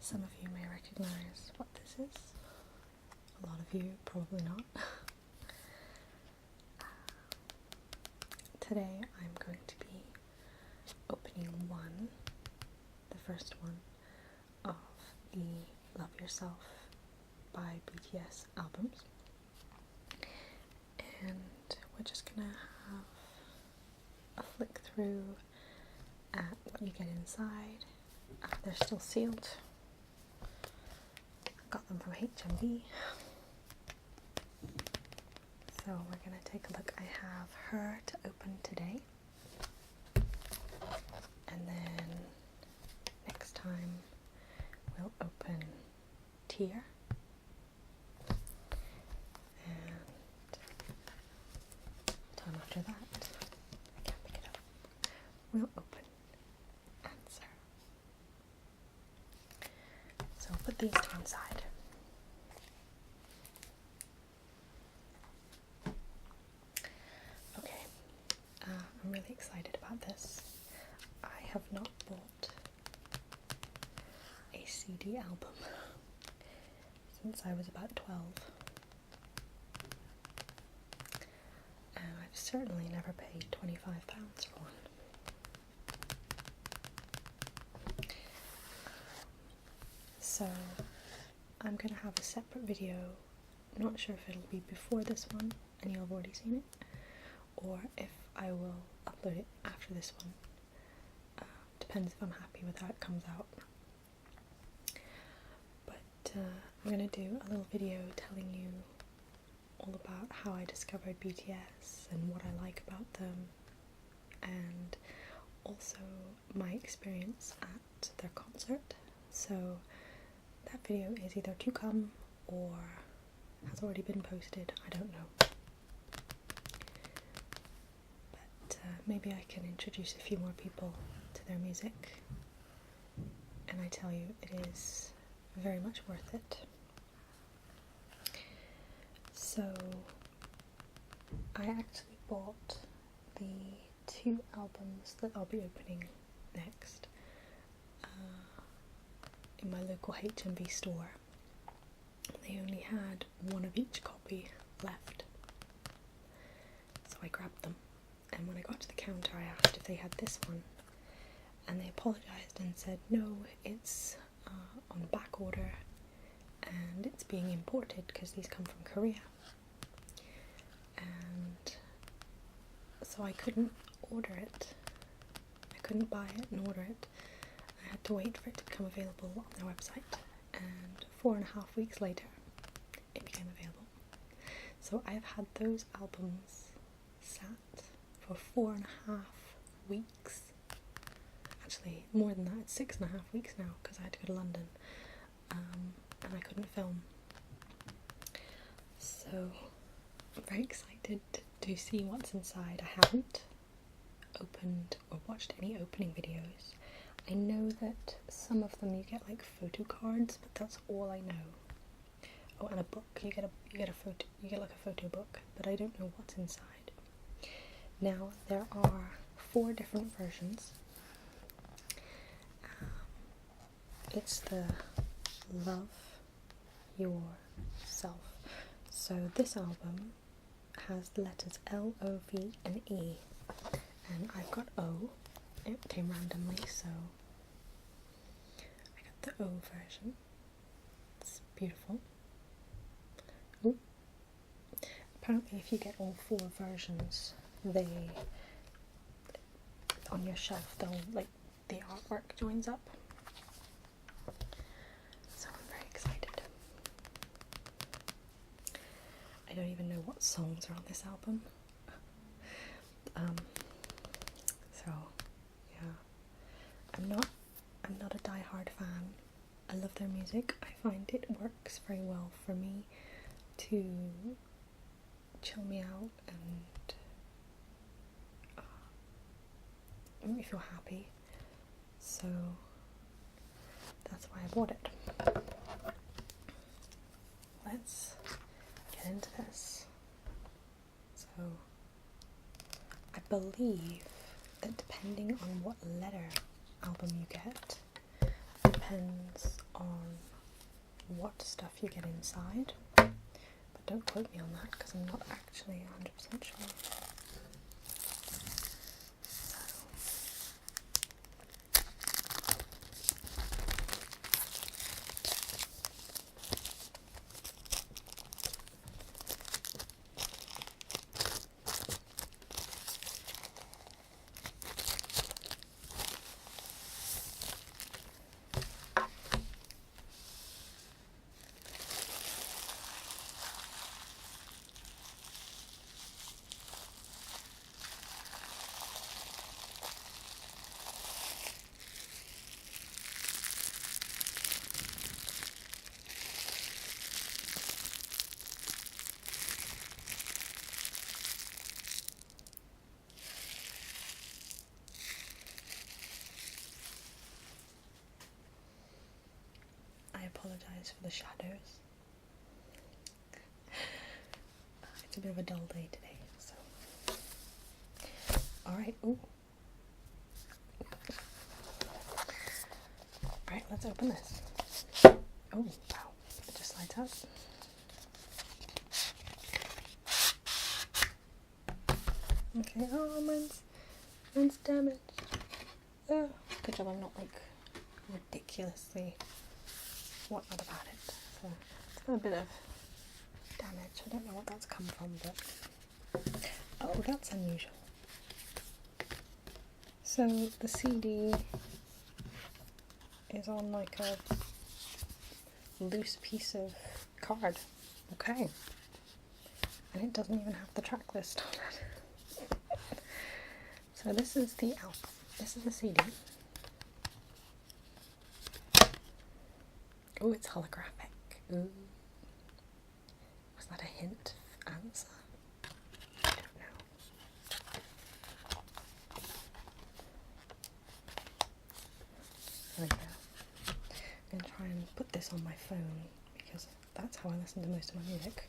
Some of you may recognise what this is, a lot of you probably not. Today I'm going to be opening the first one of the Love Yourself by BTS albums, and we're just gonna have a flick through at what you get inside. They're still sealed. Got them from HMV. So we're gonna take a look. I have Her to open today, and then next time we'll open Tear, and time after that, I can't pick it up, we'll open Answer. So I'll put these to one side. I'm really excited about this. I have not bought a CD album since I was about 12, and I've certainly never paid £25 for one. So I'm going to have a separate video. Not sure if it'll be before this one and you'll have already seen it, or if I will upload it after this one. Depends if I'm happy with how it comes out. But I'm going to do a little video telling you all about how I discovered BTS and what I like about them, and also my experience at their concert. So that video is either to come or has already been posted, I don't know. Maybe I can introduce a few more people to their music, and I tell you, it is very much worth it. So I actually bought the 2 albums that I'll be opening next in my local HMV store. They only had one of each copy left, so I grabbed them. And when I got to the counter, I asked if they had this one, and they apologised and said no, it's on back order and it's being imported because these come from Korea. And so I couldn't order it. I couldn't buy it and order it. I had to wait for it to become available on their website, and 4.5 weeks later it became available. So I've had those albums sat for 4.5 weeks. Actually, more than that, it's 6.5 weeks now, because I had to go to London, and I couldn't film. So I'm very excited to see what's inside. I haven't opened or watched any opening videos. I know that some of them you get like photo cards, but that's all I know. Oh, and a book. You get like a photo book, but I don't know what's inside. Now, there are 4 different versions. It's the Love Yourself. So this album has the letters L, O, V and E, and I've got O. It came randomly, so I got the O version. It's beautiful. Ooh. Apparently if you get all 4 versions, on your shelf, they'll, like, the artwork joins up. So I'm very excited. I don't even know what songs are on this album. So yeah, I'm not a die-hard fan. I love their music. I find it works very well for me to chill me out and make me feel happy, so that's why I bought it. Let's get into this. So I believe that depending on what letter album you get depends on what stuff you get inside, but don't quote me on that because I'm not actually 100% sure. I apologise for the shadows. It's a bit of a dull day today, so. Alright, ooh. Alright, let's open this. Oh, wow, it just slides out. Okay, oh, mine's damaged. Oh, good job I'm not like ridiculously whatnot about it. So it's got a bit of damage. I don't know what that's come from, but oh, that's unusual. So the CD is on like a loose piece of card. Okay. And it doesn't even have the track list on it. So this is the album. This is the CD. Oh, it's holographic. Ooh. Was that a hint of answer? I don't know. There we go. I'm going to try and put this on my phone because that's how I listen to most of my music.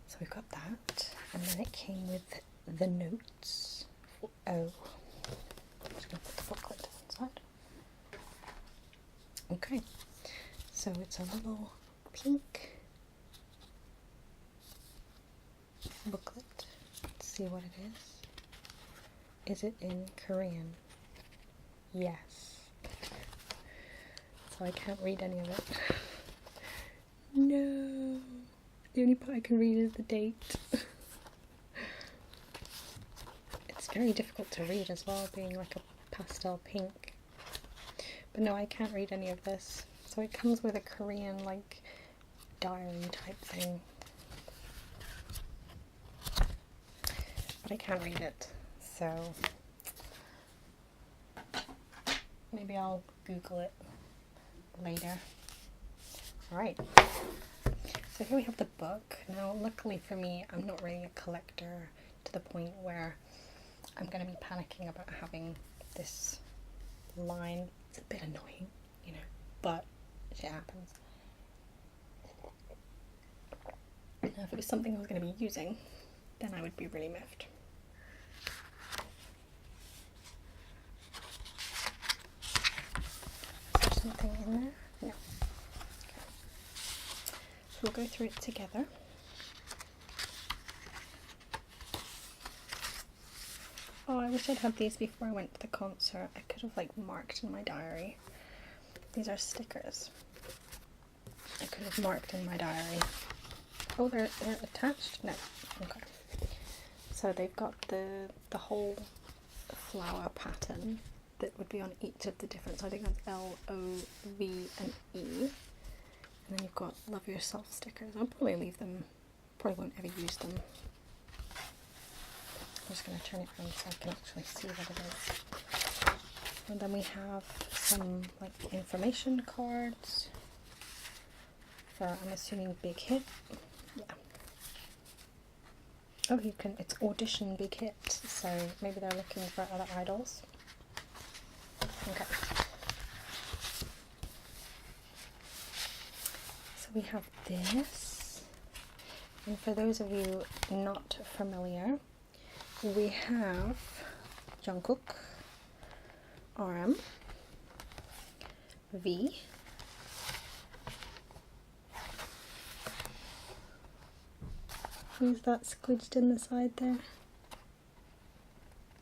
So we've got that. And then it came with the notes. Oh. I'm just going to put the booklet to one side. Okay. So it's a little pink booklet. Let's see what it is. Is it in Korean? Yes. So I can't read any of it. No. The only part I can read is the date. It's very difficult to read as well, being like a pastel pink. But no, I can't read any of this. So it comes with a Korean, like, diary type thing. But I can't read it, so maybe I'll Google it later. Alright, so here we have the book. Now, luckily for me, I'm not really a collector to the point where I'm going to be panicking about having this line. It's a bit annoying, you know, but shit happens. Now, if it was something I was going to be using, then I would be really miffed. Is there something in there? No. Okay. So we'll go through it together. Oh, I wish I'd had these before I went to the concert. I could have like marked in my diary. These are stickers. I could have marked in my diary. Oh, they're attached? No. Okay. So they've got the whole flower pattern that would be on each of the different, so I think that's L, O, V and E. And then you've got Love Yourself stickers. I'll probably leave them, probably won't ever use them. I'm just going to turn it around so I can actually see what it is. And then we have some like information cards for, I'm assuming, Big Hit. Yeah. Oh, you can, it's Audition Big Hit, so maybe they're looking for other idols. Okay. So we have this, and for those of you not familiar, we have Jungkook, RM, V, Is that squidged in the side there?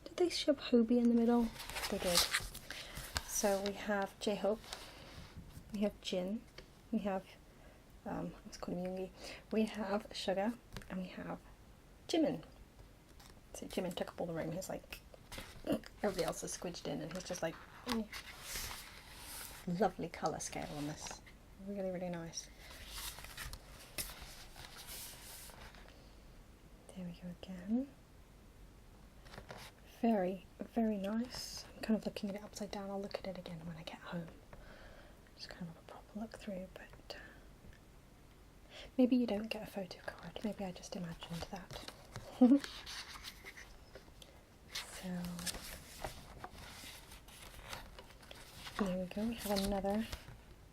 Did they shove Hobie in the middle? They did. So we have J-Hope, we have Jin, we have, let's call him Yoongi, we have Sugar, and we have Jimin. So Jimin took up all the room. He's like, everybody else is squidged in, and he's just like, oh. Lovely colour scale on this. Really, really nice. There we go again. Very, very nice. I'm kind of looking at it upside down. I'll look at it again when I get home. Just kind of a proper look through, but maybe you don't get a photo card. Maybe I just imagined that. So there we go. We have another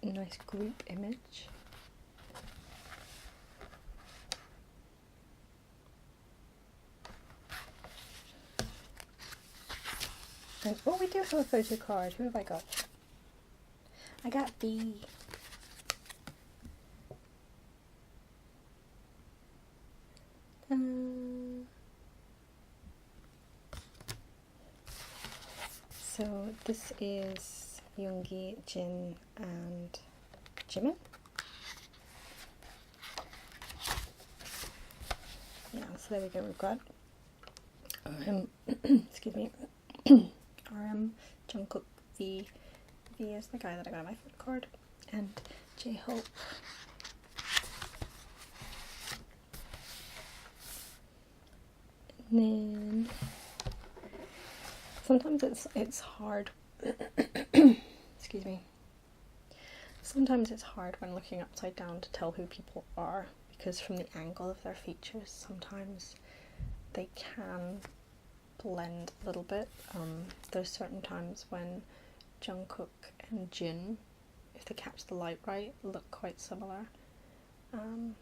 nice group image. And, oh, we do have a photo card. Who have I got? I got B. So this is Yoongi, Jin, and Jimin. Yeah, so there we go. We've got excuse me. Jungkook, V is the guy that I got on my foot card, and J-Hope. And then sometimes it's hard. Excuse me. Sometimes it's hard when looking upside down to tell who people are, because from the angle of their features, sometimes they can blend a little bit. There's certain times when Jungkook and Jin, if they catch the light right, look quite similar. And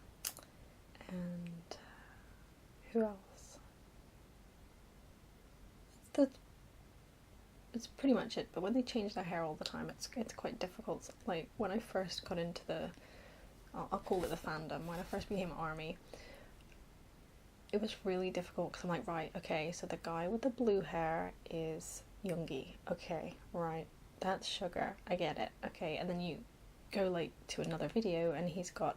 who else? It's pretty much it. But when they change their hair all the time, it's quite difficult. Like when I first got into the, I'll call it the fandom. When I first became ARMY, it was really difficult because I'm like, right, okay, so the guy with the blue hair is Yoongi. Okay, right, that's Sugar. I get it. Okay, and then you go like to another video and he's got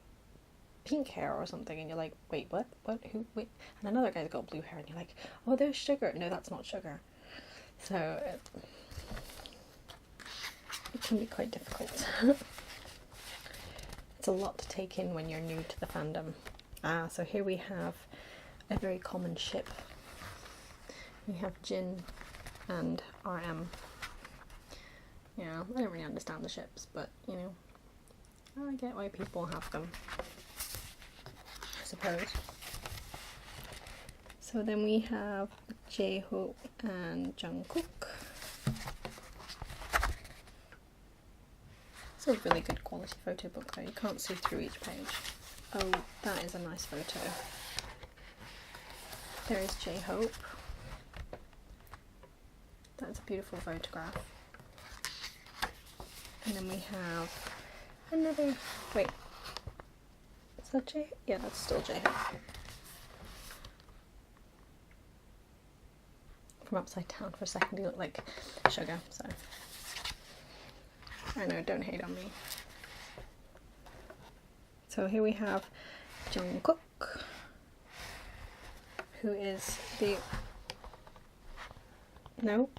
pink hair or something, and you're like, wait, what? Who? Wait. And another guy's got blue hair, and you're like, oh, there's Sugar. No, that's not Sugar. So it can be quite difficult. It's a lot to take in when you're new to the fandom. So here we have a very common ship. We have Jin and RM. Yeah, I don't really understand the ships, but you know, I get why people have them, I suppose. So then we have J-Hope and Jungkook. It's a really good quality photo book though, you can't see through each page. Oh, that is a nice photo. There is J-Hope. That's a beautiful photograph. And then we have another, wait, is that J? Yeah, that's still J-Hope. From upside down for a second, he looked like Sugar, so I know, don't hate on me. So here we have Jungkook, who is the, no,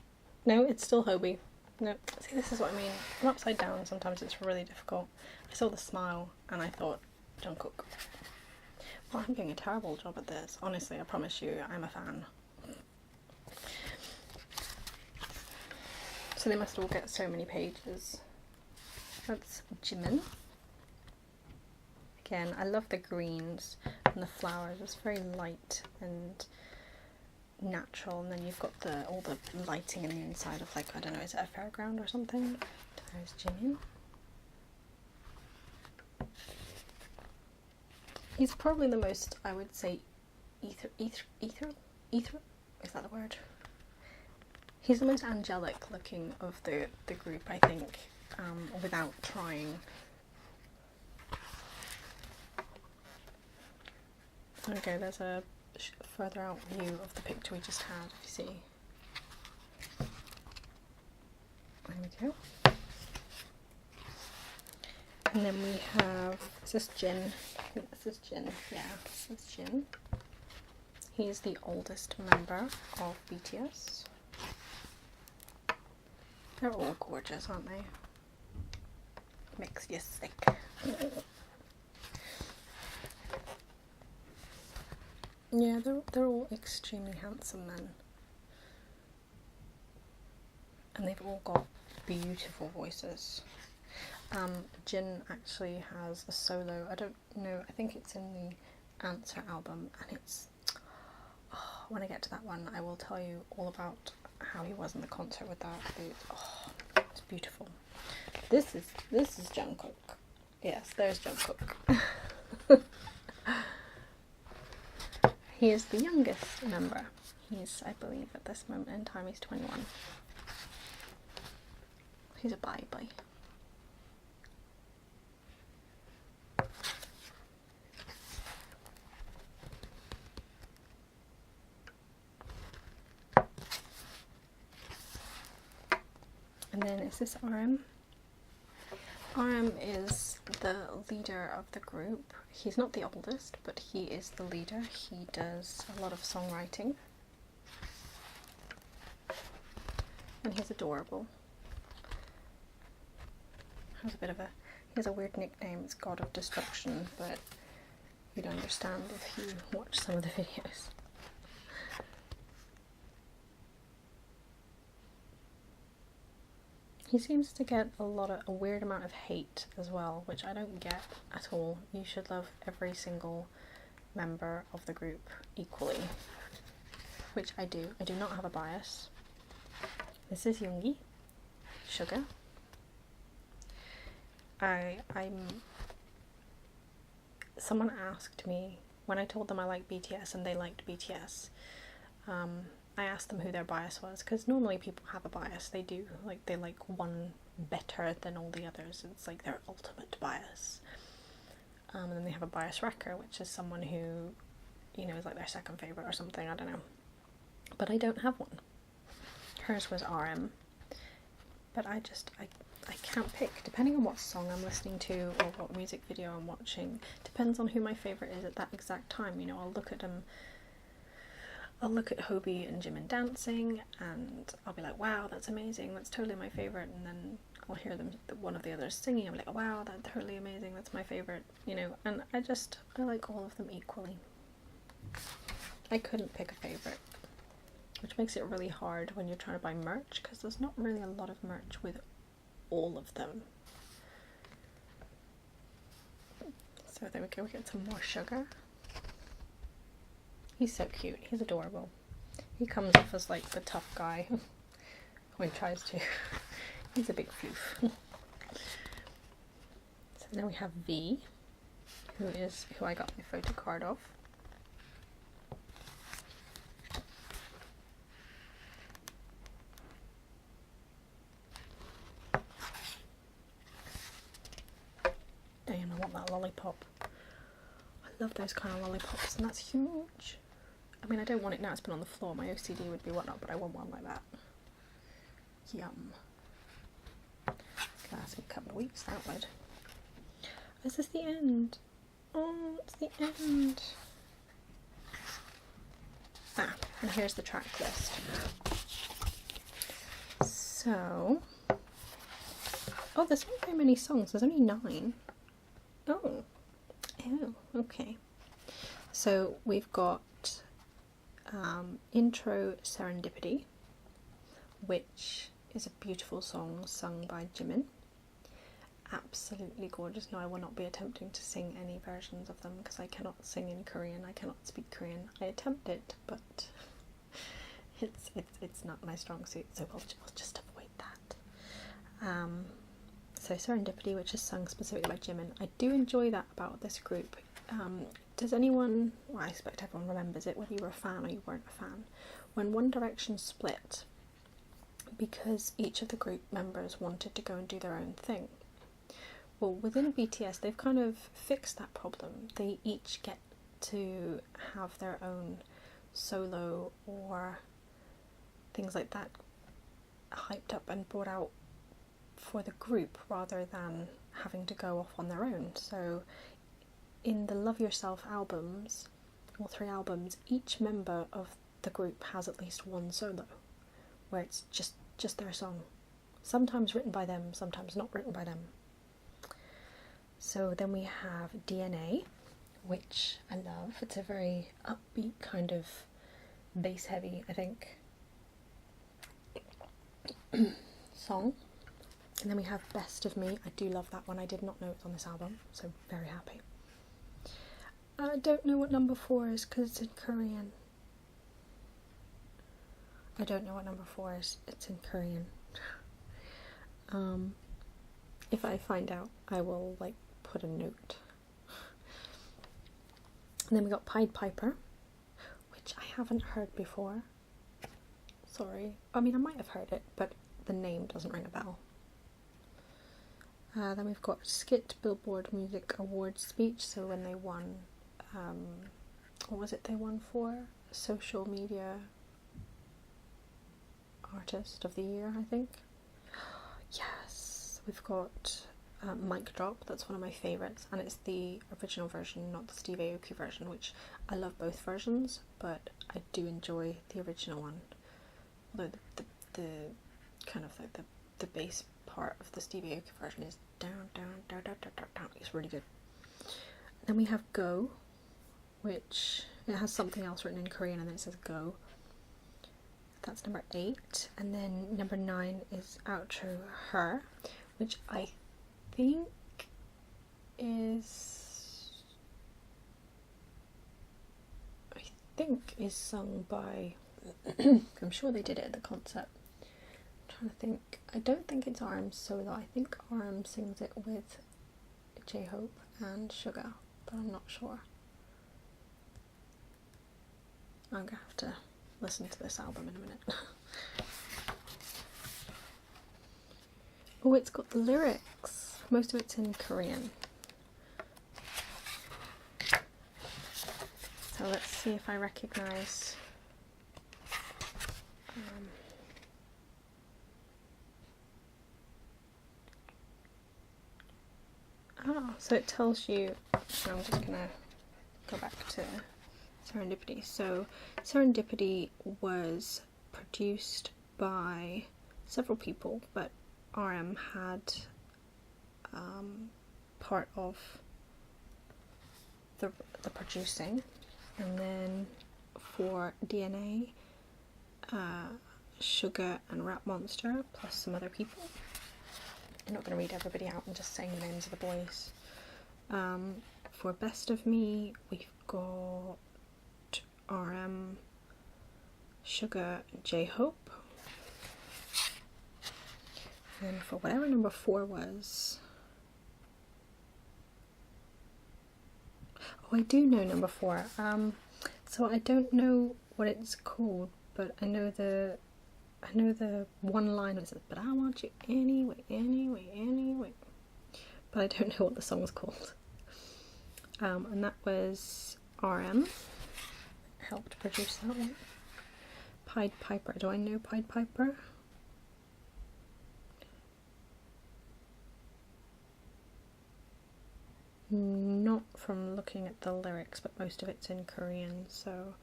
it's still Hobie. No, see, this is what I mean. From upside down, sometimes it's really difficult. I saw the smile and I thought Jungkook. Well, I'm doing a terrible job at this. Honestly, I promise you, I'm a fan. So they must all get so many pages. That's Jimin. Again, I love the greens and the flowers. It's very light and natural, and then you've got all the lighting in the inside of, like, I don't know, is it a fairground or something? There's Jimin. He's probably the most, I would say, ether, is that the word? He's the most angelic looking of the group, I think, without trying. Okay, there's a further out view of the picture we just had, if you see. There we go. And then we have, is this Jin? I think this is Jin. Yeah, this is Jin. He's the oldest member of BTS. They're all gorgeous, aren't they? Makes you sick. Yeah, they're all extremely handsome men. And they've all got beautiful voices. Jin actually has a solo, I don't know, I think it's in the Answer album, and it's, oh, when I get to that one I will tell you all about how he was in the concert with that. It's beautiful. This is Jungkook. Yes, there's Jungkook. He is the youngest member. He's, I believe, at this moment in time, he's 21. He's a baby. And then is this RM? RM is the leader of the group. He's not the oldest, but he is the leader. He does a lot of songwriting. And he's adorable. He has a weird nickname, it's God of Destruction, but you'd understand if you watch some of the videos. He seems to get a weird amount of hate as well, which I don't get at all. You should love every single member of the group equally, which I do. I do not have a bias. This is Yoongi, Sugar. Someone asked me, when I told them I like BTS and they liked BTS, I asked them who their bias was, because normally people have a bias. They do, like, they like one better than all the others. It's like their ultimate bias. And then they have a bias wrecker, which is someone who, you know, is like their second favourite or something, I don't know. But I don't have one. Hers was RM. But I can't pick, depending on what song I'm listening to or what music video I'm watching. Depends on who my favourite is at that exact time. You know, I'll look at Hobie and Jimin dancing, and I'll be like, wow, that's amazing, that's totally my favourite, and then I'll hear one of the others singing, I'm like, wow, that's totally amazing, that's my favourite, you know, and I like all of them equally. I couldn't pick a favourite, which makes it really hard when you're trying to buy merch, because there's not really a lot of merch with all of them. So there we go, we get some more Sugar. He's so cute, he's adorable. He comes off as like the tough guy when he tries to. He's a big floof. So then we have V, who I got my photo card of. Damn, I want that lollipop. I love those kind of lollipops, and that's huge. I mean, I don't want it now, it's been on the floor, my OCD would be whatnot, but I want one like that. Yum. Last me a couple of weeks, that would. Is this the end? Oh, it's the end. Ah, and here's the track list. So, oh, there's not very many songs, there's only 9. Oh, okay. So we've got intro Serendipity, which is a beautiful song sung by Jimin. Absolutely gorgeous. No, I will not be attempting to sing any versions of them because I cannot sing in Korean, I cannot speak Korean. I attempt it, but it's not my strong suit, so we'll just avoid that. So Serendipity, which is sung specifically by Jimin. I do enjoy that about this group. Does anyone, well, I expect everyone remembers it, whether you were a fan or you weren't a fan, when One Direction split, because each of the group members wanted to go and do their own thing. Well, within BTS, they've kind of fixed that problem. They each get to have their own solo or things like that hyped up and brought out for the group rather than having to go off on their own. So in the Love Yourself albums, all 3 albums, each member of the group has at least one solo where it's just their song, sometimes written by them, sometimes not written by them. So then we have DNA, which I love. It's a very upbeat kind of bass heavy, I think, song. And then we have Best of Me. I do love that one. I did not know it's on this album, so very happy. I don't know what number 4 is because it's in Korean. I don't know what number 4 is. It's in Korean. If I find out, I will like put a note. And then we got Pied Piper, which I haven't heard before. Sorry. I mean, I might have heard it, but the name doesn't ring a bell. Then we've got Skit Billboard Music Awards speech. So when they won, what was it they won for? Social Media Artist of the Year, I think. Yes. We've got Mic Drop. That's one of my favourites, and it's the original version, not the Steve Aoki version, which I love both versions, but I do enjoy the original one. Although the kind of like the bass part of the Steve Aoki version is down, down, down, down, down, down, down. It's really good. Then we have Go, which it has something else written in Korean and then it says Go. That's number 8. And then number 9 is Outro Her, which I think is sung by I'm sure they did it at the concert. I'm trying to think. I don't think it's RM solo. I think RM sings it with J-Hope and Sugar, but I'm not sure. I'm gonna have to listen to this album in a minute. Oh, it's got the lyrics. Most of it's in Korean. So let's see if I recognise so it tells you, so I'm just gonna go back to Serendipity. So Serendipity was produced by several people, but RM had part of the producing. And then for DNA, Sugar and Rap Monster, plus some other people. I'm not going to read everybody out, I'm just saying the names of the boys. For Best of Me, we've got RM, Sugar, J-Hope. And for whatever number 4 was... Oh, I do know number 4. So I don't know what it's called, but I know the one line that says, "But I want you anyway, anyway, anyway." But I don't know what the song was called. And that was RM. Helped produce that one. Pied Piper. Do I know Pied Piper? Not from looking at the lyrics, but most of it's in Korean. So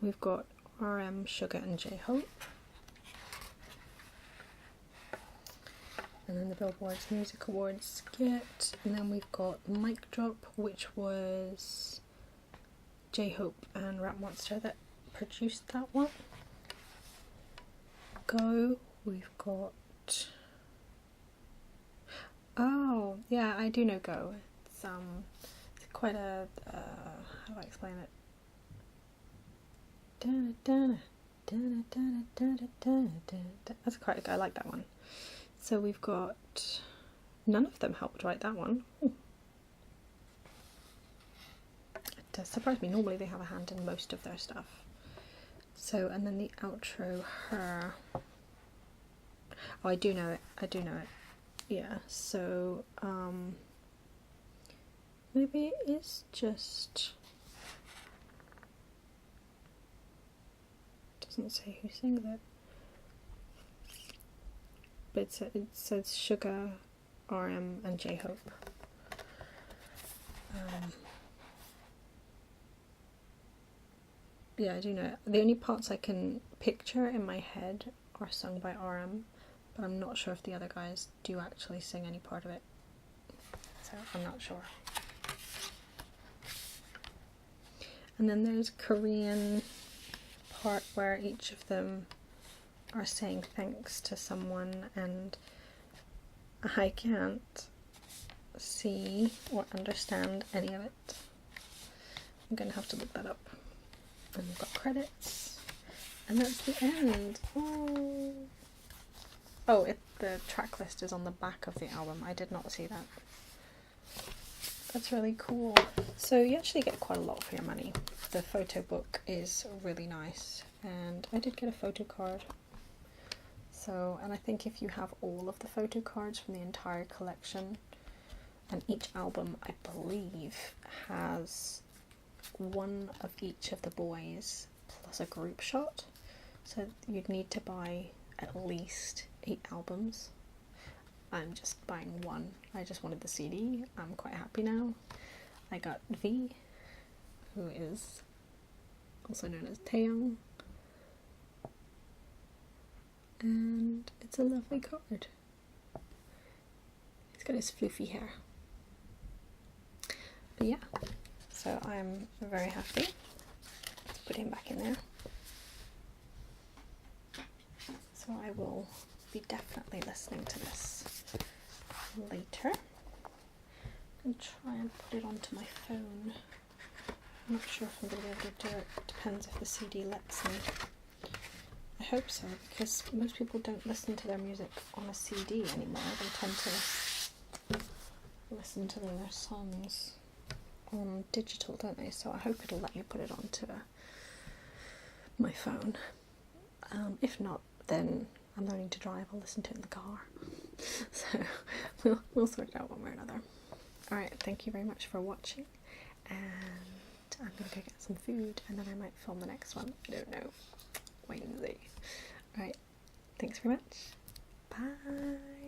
we've got RM, Sugar and J-Hope. And then the Billboard's Music Awards skit. And then we've got Mic Drop, which was J-Hope and Rap Monster that produced that one. Go, we've got... Oh, yeah, I do know Go. It's quite a, how do I explain it? That's quite a good, I like that one. So we've got, none of them helped write that one. Ooh. It does surprise me, normally they have a hand in most of their stuff. So, and then the outro, Her. Oh, I do know it, yeah, so, maybe it is just Doesn't say who sings it. But it says Sugar, RM and J-Hope. Yeah, I do know. The only parts I can picture in my head are sung by RM, but I'm not sure if the other guys do actually sing any part of it. So I'm not sure. And then there's Korean part where each of them are saying thanks to someone, and I can't see or understand any of it. I'm gonna have to look that up. And we've got credits, and that's the end. Oh, the track list is on the back of the album. I did not see that. That's really cool. So you actually get quite a lot for your money. The photo book is really nice, and I did get a photo card. So, and I think if you have all of the photo cards from the entire collection, and each album, I believe, has one of each of the boys plus a group shot, so you'd need to buy at least 8 albums. I'm just buying one. I just wanted the CD. I'm quite happy now. I got V, who is also known as Taeyong, and it's a lovely card. He's got his floofy hair. But yeah, so I'm very happy. Let's put him back in there. So I will be definitely listening to this later. And try and put it onto my phone. I'm not sure if I'm going to be able to do it. It depends if the CD lets me. I hope so, because most people don't listen to their music on a CD anymore. They tend to listen to their songs on digital, don't they? So I hope it'll let me put it onto my phone. If not, then I'm learning to drive. I'll listen to it in the car. So we'll sort it out one way or another. Alright, thank you very much for watching, and I'm gonna go get some food, and then I might film the next one. I don't know. Wait and see. Alright, thanks very much. Bye.